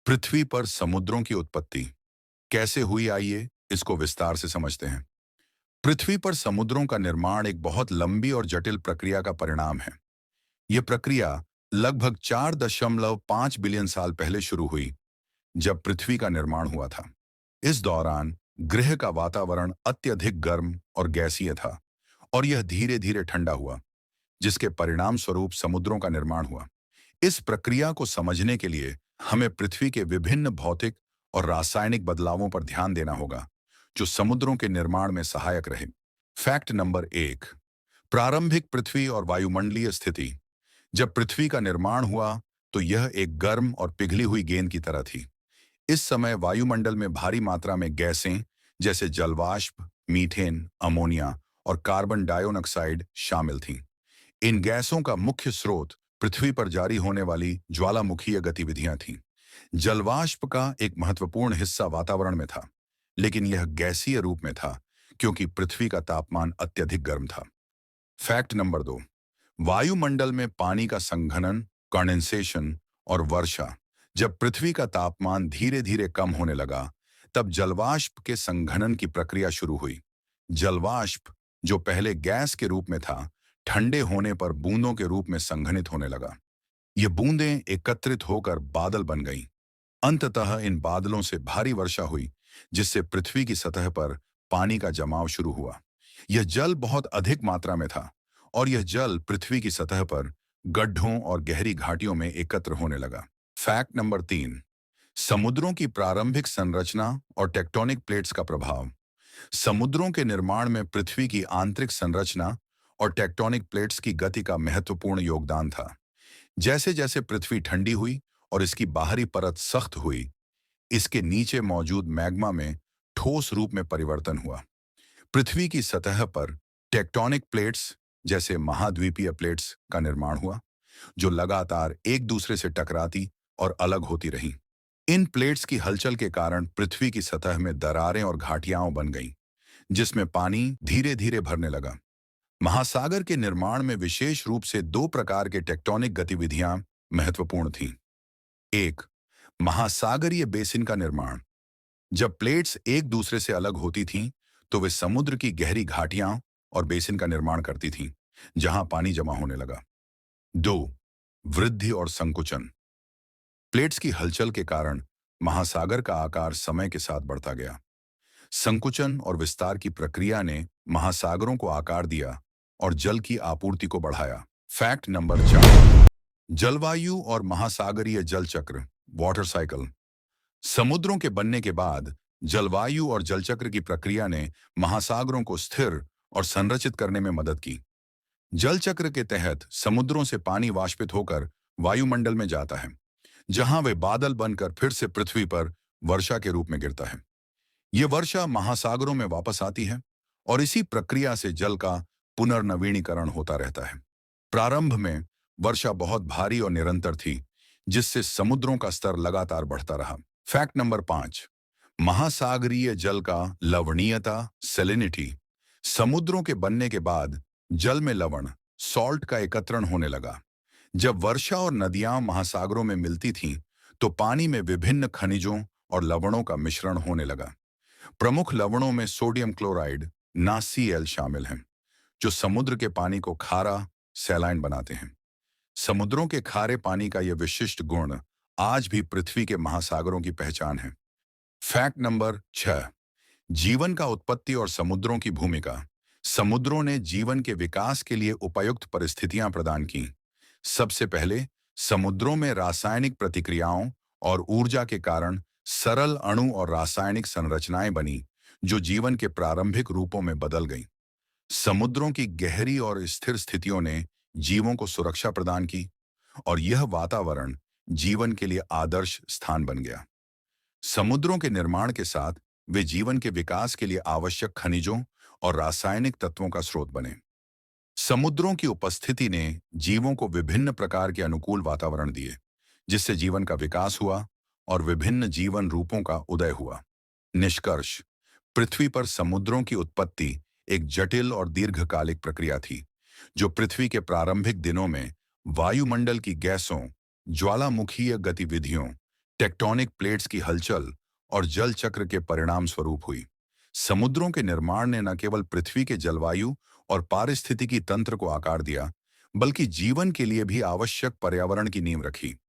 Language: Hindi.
पृथ्वी पर समुद्रों की उत्पत्ति कैसे हुई, आइए इसको विस्तार से समझते हैं। पृथ्वी पर समुद्रों का निर्माण एक बहुत लंबी और जटिल प्रक्रिया का परिणाम है। यह प्रक्रिया लगभग 4.5 बिलियन साल पहले शुरू हुई, जब पृथ्वी का निर्माण हुआ था। इस दौरान ग्रह का वातावरण अत्यधिक गर्म और गैसीय था, और यह धीरे धीरे ठंडा हुआ, जिसके परिणाम स्वरूप समुद्रों का निर्माण हुआ। इस प्रक्रिया को समझने के लिए हमें पृथ्वी के विभिन्न भौतिक और रासायनिक बदलावों पर ध्यान देना होगा, जो समुद्रों के निर्माण में सहायक रहे। Fact number 1। प्रारंभिक पृथ्वी और वायुमंडलीय स्थिति। जब पृथ्वी का निर्माण हुआ, तो यह एक गर्म और पिघली हुई गेंद की तरह थी। इस समय वायुमंडल में भारी मात्रा में गैसें जैसे जलवाष्प, मीथेन, अमोनिया और कार्बन डाइऑक्साइड शामिल थीं। इन गैसों का मुख्य स्रोत पृथ्वी पर जारी होने वाली ज्वालामुखीय गतिविधियां थीं। जलवाष्प का एक महत्वपूर्ण हिस्सा वातावरण में था, लेकिन यह गैसीय रूप में था क्योंकि पृथ्वी का तापमान अत्यधिक गर्म था। Fact number 2। वायुमंडल में पानी का संघनन, कंडेंसेशन और वर्षा। जब पृथ्वी का तापमान धीरे धीरे कम होने लगा, तब जलवाष्प के संघनन की प्रक्रिया शुरू हुई। जलवाष्प, जो पहले गैस के रूप में था, ठंडे होने पर बूंदों के रूप में संघनित होने लगा। ये बूंदें एकत्रित होकर बादल बन गईं। अंततः इन बादलों से भारी वर्षा हुई, जिससे पृथ्वी की सतह पर पानी का जमाव शुरू हुआ। यह जल बहुत अधिक मात्रा में था, और यह जल पृथ्वी की सतह पर गड्ढों और गहरी घाटियों में एकत्र होने लगा। Fact number 3। समुद्रों की प्रारंभिक संरचना और टेक्टोनिक प्लेट्स का प्रभाव। समुद्रों के निर्माण में पृथ्वी की आंतरिक संरचना और टेक्टोनिक प्लेट्स की गति का महत्वपूर्ण योगदान था। जैसे जैसे पृथ्वी ठंडी हुई और इसकी बाहरी परत सख्त हुई, इसके नीचे मौजूद मैग्मा में ठोस रूप में परिवर्तन हुआ। पृथ्वी की सतह पर टेक्टोनिक प्लेट्स जैसे महाद्वीपीय प्लेट्स का निर्माण हुआ, जो लगातार एक दूसरे से टकराती और अलग होती रहीं। इन प्लेट्स की हलचल के कारण पृथ्वी की सतह में दरारें और घाटियां बन गईं, जिसमें पानी धीरे धीरे भरने लगा। महासागर के निर्माण में विशेष रूप से दो प्रकार के टेक्टोनिक गतिविधियां महत्वपूर्ण थीं। एक, महासागरीय बेसिन का निर्माण। जब प्लेट्स एक दूसरे से अलग होती थीं, तो वे समुद्र की गहरी घाटियां और बेसिन का निर्माण करती थीं, जहां पानी जमा होने लगा। दो, वृद्धि और संकुचन। प्लेट्स की हलचल के कारण महासागर का आकार समय के साथ बढ़ता गया। संकुचन और विस्तार की प्रक्रिया ने महासागरों को आकार दिया और जल की आपूर्ति को बढ़ाया। Fact number 4। जलवायु और महासागरीय जल चक्र, वाटर साइकिल। समुद्रों के बनने के बाद जलवायु और जलचक्र की प्रक्रिया ने महासागरों को स्थिर और संरचित करने में मदद की। जल चक्र के तहत समुद्रों से पानी वाष्पित होकर वायुमंडल में जाता है, जहां वे बादल बनकर फिर से पृथ्वी पर वर्षा के रूप में गिरता है। ये वर्षा महासागरों में वापस आती है, और इसी प्रक्रिया से जल का पुनर्नवीनीकरण होता रहता है। प्रारंभ में वर्षा बहुत भारी और निरंतर थी, जिससे समुद्रों का स्तर लगातार बढ़ता रहा। Fact number 5। महासागरीय जल का लवणीयता, सैलिनिटी। समुद्रों के बनने के बाद जल में लवण, सॉल्ट का एकत्रण होने लगा। जब वर्षा और नदियां महासागरों में मिलती थीं, तो पानी में विभिन्न खनिजों और लवणों का मिश्रण होने लगा। प्रमुख लवणों में सोडियम क्लोराइड, NaCl शामिल हैं, जो समुद्र के पानी को खारा, सैलाइन बनाते हैं। समुद्रों के खारे पानी का यह विशिष्ट गुण आज भी पृथ्वी के महासागरों की पहचान है। Fact number 6। जीवन का उत्पत्ति और समुद्रों की भूमिका। समुद्रों ने जीवन के विकास के लिए उपयुक्त परिस्थितियां प्रदान की। सबसे पहले समुद्रों में रासायनिक प्रतिक्रियाओं और ऊर्जा के कारण सरल अणु और रासायनिक संरचनाएं बनी, जो जीवन के प्रारंभिक रूपों में बदल गईं। समुद्रों की गहरी और स्थिर स्थितियों ने जीवों को सुरक्षा प्रदान की, और यह वातावरण जीवन के लिए आदर्श स्थान बन गया। समुद्रों के निर्माण के साथ वे जीवन के विकास के लिए आवश्यक खनिजों और रासायनिक तत्वों का स्रोत बने। समुद्रों की उपस्थिति ने जीवों को विभिन्न प्रकार के अनुकूल वातावरण दिए, जिससे जीवन का विकास हुआ और विभिन्न जीवन रूपों का उदय हुआ। निष्कर्ष: पृथ्वी पर समुद्रों की उत्पत्ति एक जटिल और दीर्घकालिक प्रक्रिया थी, जो पृथ्वी के प्रारंभिक दिनों में वायुमंडल की गैसों, ज्वालामुखीय गतिविधियों, टेक्टोनिक प्लेट्स की हलचल और जल चक्र के परिणाम स्वरूप हुई। समुद्रों के निर्माण ने न केवल पृथ्वी के जलवायु और पारिस्थितिकी तंत्र को आकार दिया, बल्कि जीवन के लिए भी आवश्यक पर्यावरण की नींव रखी।